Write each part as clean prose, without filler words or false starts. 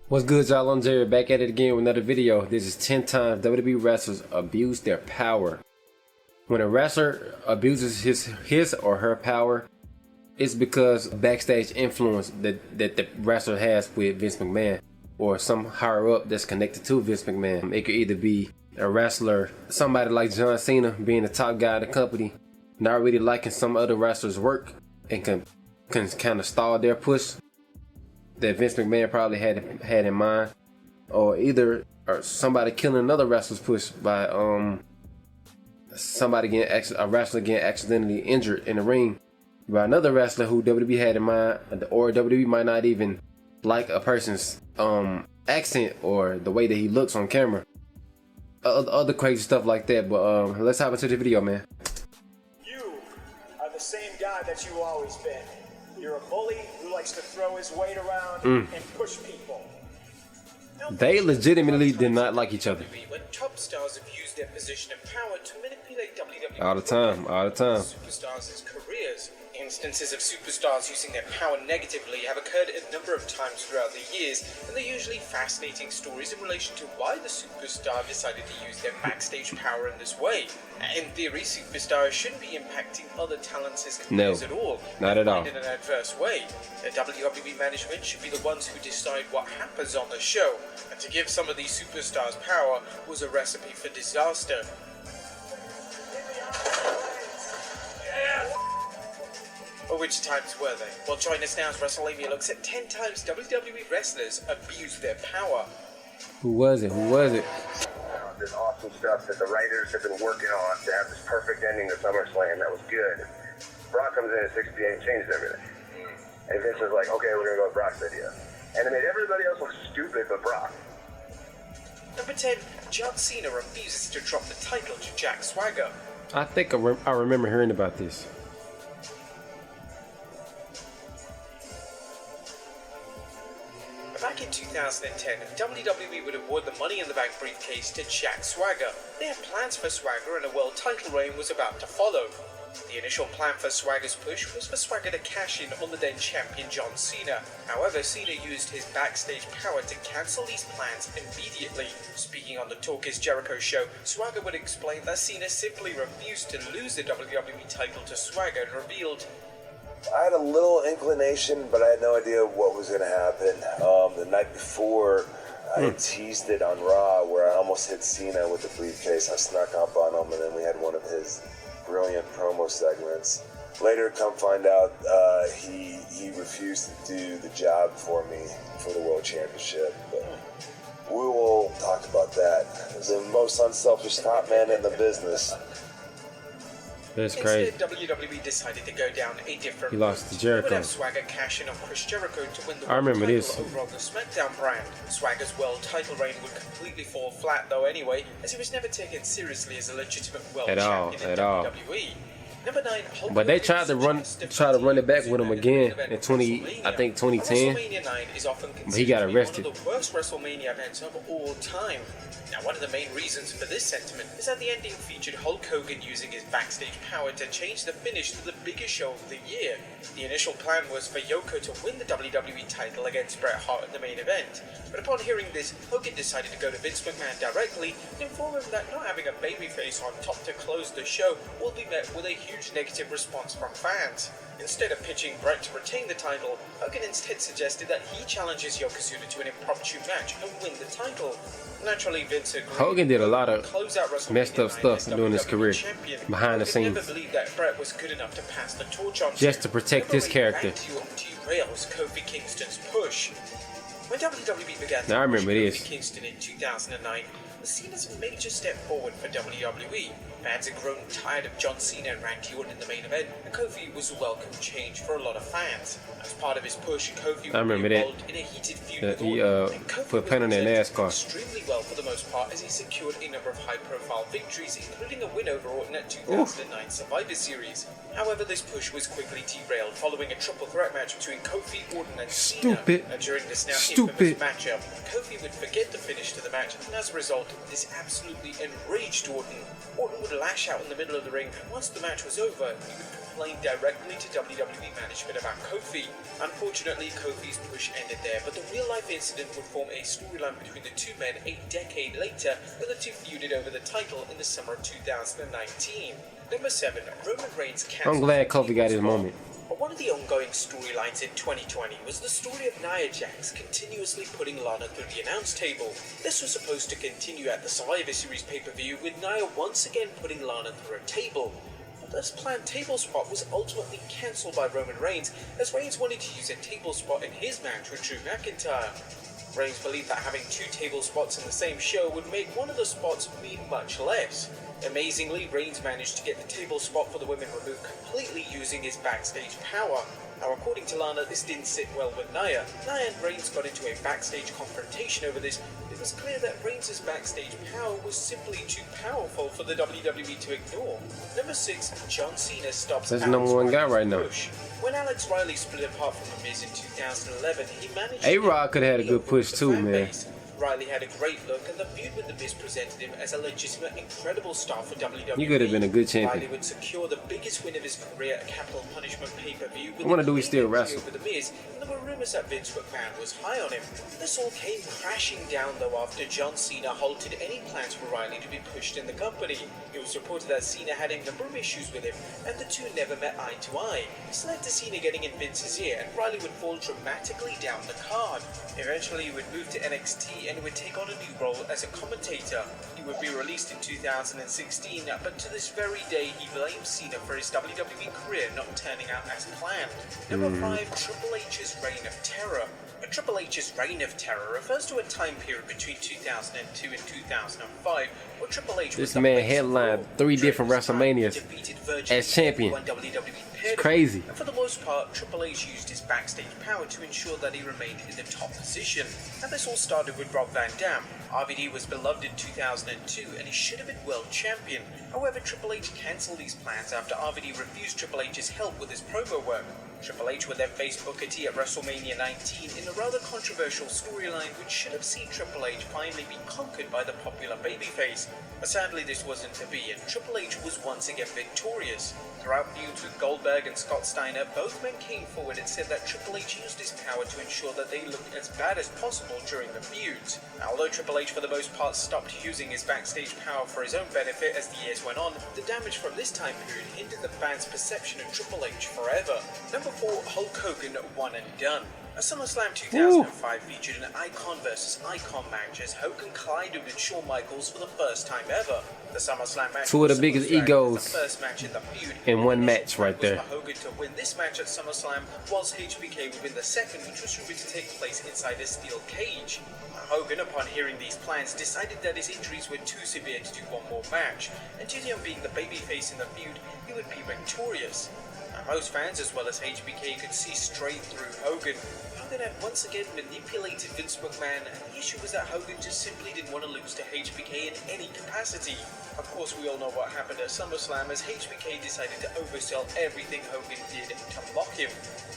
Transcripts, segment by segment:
What's good, y'all? I'm Jerry, back at it again with another video. This is 10 times WWE wrestlers abuse their power. When a wrestler abuses his or her power, it's because of backstage influence that the wrestler has with Vince McMahon or some higher up that's connected to Vince McMahon. It could either be a wrestler, somebody like John Cena being the top guy of the company, not really liking some other wrestler's work and can kind of stall their push that Vince McMahon probably had in mind, or somebody killing another wrestler's push by a wrestler getting accidentally injured in the ring by another wrestler who WWE had in mind, or WWE might not even like a person's accent or the way that he looks on camera. Other crazy stuff like that. But let's hop into the video, man. You are the same guy that you've always been. You're a bully who likes to throw his weight around and push people. They legitimately did not like each other. When top stars have used their position and power to manipulate WWE All the time. superstars' careers. Instances of superstars using their power negatively have occurred a number of times throughout the years, and they're usually fascinating stories in relation to why the superstar decided to use their backstage power in this way. In theory, superstars shouldn't be impacting other talents as careers at all. Not at all. In an adverse way. The WWE management should be the ones who decide what happens on the show, and to give some of these superstars power was a recipe for disaster. Or which times were they? Well, join us now as WrestleMania looks at 10 times WWE wrestlers abused their power. Who was it? This awesome stuff that the writers have been working on to have this perfect ending to SummerSlam. That was good. Brock comes in at 68 and changes everything. And Vince was like, okay, we're going to go with Brock's idea. And it made everybody else look stupid but Brock. Number 10, John Cena refuses to drop the title to Jack Swagger. I think I remember hearing about this. Back in 2010, WWE would award the Money in the Bank briefcase to Jack Swagger. They had plans for Swagger and a world title reign was about to follow. The initial plan for Swagger's push was for Swagger to cash in on the then champion John Cena. However, Cena used his backstage power to cancel these plans immediately. Speaking on the Talk Is Jericho show, Swagger would explain that Cena simply refused to lose the WWE title to Swagger and revealed, I had a little inclination, but I had no idea what was going to happen. The night before, I had teased it on Raw where I almost hit Cena with the briefcase. I snuck up on him, and then we had one of his brilliant promo segments. Later, come find out, he refused to do the job for me for the World Championship. But we will talk about that. As the most unselfish top man in the business. That's crazy. Instead, WWE decided to go down a different He lost to Jericho. Would have Swagger cash in on Chris Jericho to win the I remember title this. over on the SmackDown brand. Swagger's world title reign would completely fall flat though anyway, as he was never taken seriously as a legitimate world champion in WWE. Number 9, Hulk But they Hogan's tried to run it back with him again in 2010. WrestleMania 9 is often But he got considered to be arrested. one of the worst WrestleMania events of all time. Now, one of the main reasons for this sentiment is that the ending featured Hulk Hogan using his backstage power to change the finish to the biggest show of the year. The initial plan was for Yoko to win the WWE title against Bret Hart in the main event, but upon hearing this, Hogan decided to go to Vince McMahon directly and inform him that not having a babyface on top to close the show will be met with a huge negative response from fans. Instead of pitching Bret to retain the title, Hogan instead suggested that he challenges Yokozuna to an impromptu match and win the title. Naturally, Vince agreed. Hogan did a lot of Close out WrestleMania messed up 9 stuff as during his WWE career, champion. behind the Hogan never scenes, believed that Bret was good enough to pass the torch on just to protect his character. Derails Kofi Kingston's push. When WWE began to Now I remember push this. Kofi Kingston in 2009, was seen as a major step forward for WWE. Fans had grown tired of John Cena and Randy Orton in the main event, and Kofi was a welcome change for a lot of fans. As part of his push, Kofi I remember was that. involved in a heated feud with He Orton, and Kofi put a pen on that represented NASCAR. extremely well for the most part, as he secured a number of high-profile victories, including a win over Orton at 2009 Survivor Series. However, this push was quickly derailed following a triple threat match between Kofi, Orton, and Cena. And during this now infamous matchup, Kofi would forget the finish to the match, and as a result, this absolutely enraged Orton. Orton would lash out in the middle of the ring, and once the match was over, he would complained directly to WWE management about Kofi. Unfortunately, Kofi's push ended there, but the real-life incident would form a storyline between the two men a decade later, when the two feuded over the title in the summer of 2019. Number 7, Roman Reigns cancelled. I'm glad Kofi got his moment. But one of the ongoing storylines in 2020 was the story of Nia Jax continuously putting Lana through the announce table. This was supposed to continue at the Survivor Series pay-per-view, with Nia once again putting Lana through a table. But this planned table spot was ultimately cancelled by Roman Reigns, as Reigns wanted to use a table spot in his match with Drew McIntyre. Reigns believed that having 2 table spots in the same show would make one of the spots mean much less. Amazingly, Reigns managed to get the table spot for the women removed completely using his backstage power. Now, according to Lana, this didn't sit well with Nia. Nia and Reigns got into a backstage confrontation over this. It was clear that Reigns' backstage power was simply too powerful for the WWE to ignore. Number 6, John Cena stops That's the number one guy right now. Push. When Alex Riley split apart from The Miz in 2011, he managed A-Rod could have had a good push too, man. Riley had a great look, and the feud with The Miz presented him as a legitimate, incredible star for WWE. He could have been a good champion. Riley would secure the biggest win of his career at Capital Punishment pay-per-view. I wonder, do he still wrestle? Over The Miz, and there were rumors that Vince McMahon was high on him. This all came crashing down, though, after John Cena halted any plans for Riley to be pushed in the company. It was reported that Cena had a number of issues with him, and the two never met eye to eye. This led to Cena getting in Vince's ear, and Riley would fall dramatically down the card. Eventually, he would move to NXT, and he would take on a new role as a commentator. He would be released in 2016, but to this very day, he blames Cena for his WWE career not turning out as planned. Number 5, Triple H's Reign of Terror. Triple H's Reign of Terror refers to a time period between 2002 and 2005 where Triple H was this man headlined 3 different WrestleManias as champion. It's crazy. And for the most part, Triple H used his backstage power to ensure that he remained in the top position. And this all started with Rob Van Dam. RVD was beloved in 2002 and he should have been world champion. However, Triple H cancelled these plans after RVD refused Triple H's help with his promo work. Triple H would then face Booker T at WrestleMania 19 in a rather controversial storyline which should have seen Triple H finally be conquered by the popular babyface. But sadly this wasn't to be, and Triple H was once again victorious. Throughout feuds with Goldberg and Scott Steiner, both men came forward and said that Triple H used his power to ensure that they looked as bad as possible during the feuds. Now, although Triple H for the most part stopped using his backstage power for his own benefit as the years went on, the damage from this time period hindered the fans' perception of Triple H forever. Number 4, Hulk Hogan, One and Done. A SummerSlam 2005 featured an icon versus icon match as Hogan collided with Shawn Michaels for the first time ever. The SummerSlam match 2 of the biggest egos the first match in the feud, in one match right there. For Hogan to win this match at SummerSlam, whilst HBK would win the second, which was rumored to take place inside a steel cage. Hogan, upon hearing these plans, decided that his injuries were too severe to do one more match, and due to him being the babyface in the feud, he would be victorious. Most fans, as well as HBK, could see straight through Hogan. Hogan had once again manipulated Vince McMahon, and the issue was that Hogan just simply didn't want to lose to HBK in any capacity. Of course, we all know what happened at SummerSlam as HBK decided to oversell everything Hogan did to mock him.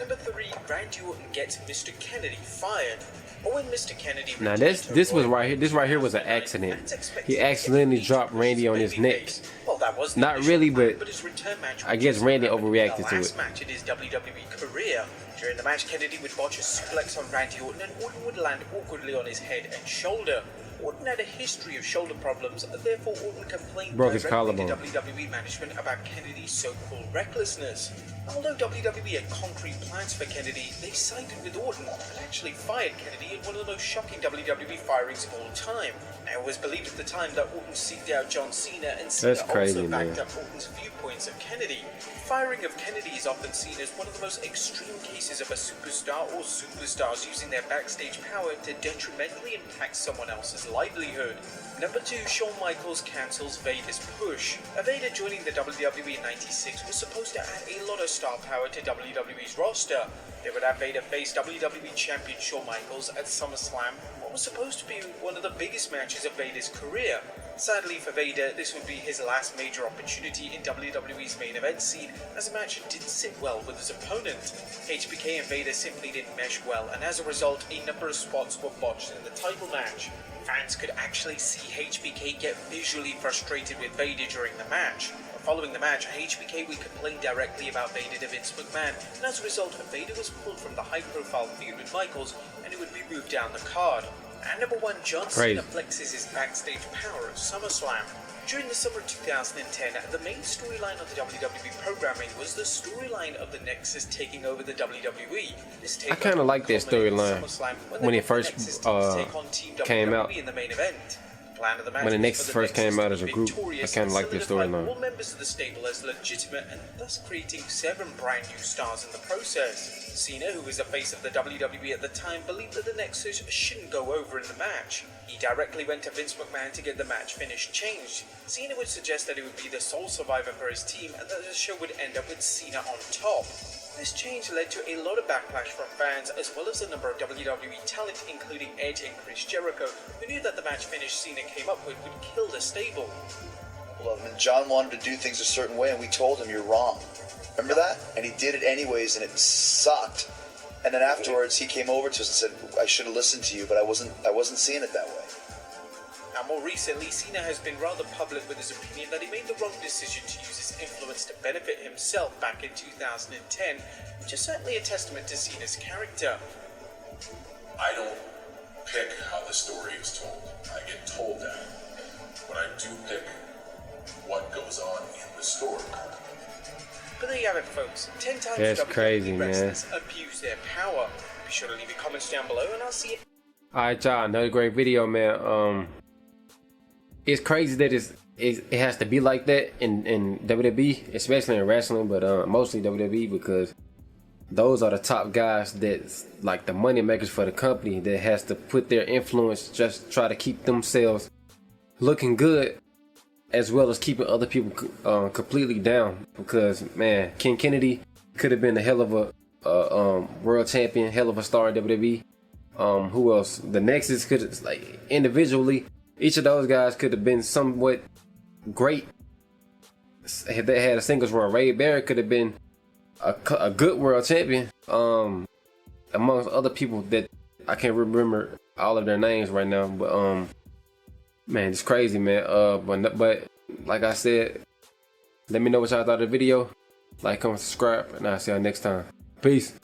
Number 3, Randy Orton gets Mr. Kennedy fired. Or when Mr. Kennedy now this was right here. This right here was an accident. He accidentally dropped Randy on his neck. Well, that was not really, but his return match I guess Randy overreacted to it. The last match in his WWE career. During the match, Kennedy would botch a suplex on Randy Orton, and Orton would land awkwardly on his head and shoulder. Orton had a history of shoulder problems, therefore Orton complained directly to WWE management about Kennedy's so-called recklessness. Although WWE had concrete plans for Kennedy, they sided with Orton and actually fired Kennedy in one of the most shocking WWE firings of all time. Now, it was believed at the time that Orton seeked out John Cena, and Cena also backed up Orton's viewpoints of Kennedy. Firing of Kennedy is often seen as one of the most extreme cases of a superstar or superstars using their backstage power to detrimentally impact someone else's livelihood. Number 2, Shawn Michaels cancels Vader's push. Vader joining the WWE in '96 was supposed to add a lot of star power to WWE's roster. They would have Vader face WWE Champion Shawn Michaels at SummerSlam, what was supposed to be one of the biggest matches of Vader's career. Sadly for Vader, this would be his last major opportunity in WWE's main event scene, as the match didn't sit well with his opponent. HBK and Vader simply didn't mesh well, and as a result, a number of spots were botched in the title match. Fans could actually see HBK get visually frustrated with Vader during the match. following the match, HBK would complain directly about Vader to Vince McMahon, and as a result, Vader was pulled from the high-profile feud with Michaels, and it would be moved down the card. And number 1, John Cena flexes his backstage power at SummerSlam. During the summer of 2010, the main storyline of the WWE programming was the storyline of the Nexus taking over the WWE. I kind of like that storyline when it first came out. In the main event. When the Nexus first came out as a group, I kind of like this storyline. All members of the stable as legitimate and thus creating 7 brand new stars in the process. Cena, who was the face of the WWE at the time, believed that the Nexus shouldn't go over in the match. He directly went to Vince McMahon to get the match finish changed. Cena would suggest that it would be the sole survivor for his team and that the show would end up with Cena on top. This change led to a lot of backlash from fans, as well as a number of WWE talent, including Edge and Chris Jericho, who knew that the match finish Cena came up with would kill the stable. Well, and John wanted to do things a certain way, and we told him, you're wrong. Remember that? And he did it anyways, and it sucked. And then afterwards, he came over to us and said, I should have listened to you, but I wasn't seeing it that way. Now, more recently, Cena has been rather public with his opinion that he made the wrong decision to use his influence to benefit himself back in 2010, which is certainly a testament to Cena's character. I don't pick how the story is told. I get told that. But I do pick what goes on in the story. But there you have it, folks. 10 times That's WWE crazy, wrestlers abuse their power. Be sure to leave your comments down below, and I'll see you. Alright, y'all, another great video, man. It's crazy that it has to be like that in WWE, especially in wrestling, but mostly WWE, because those are the top guys that's like the money makers for the company that has to put their influence, just try to keep themselves looking good, as well as keeping other people completely down. Because man, King Kennedy could have been a hell of a world champion, hell of a star in WWE. Who else? The Nexus could, like, individually, each of those guys could have been somewhat great. If they had a singles run, Ray Barrett could have been a good world champion. Amongst other people that I can't remember all of their names right now, but man, it's crazy, man. But like I said, let me know what y'all thought of the video. Like, comment, subscribe, and I'll see y'all next time. Peace.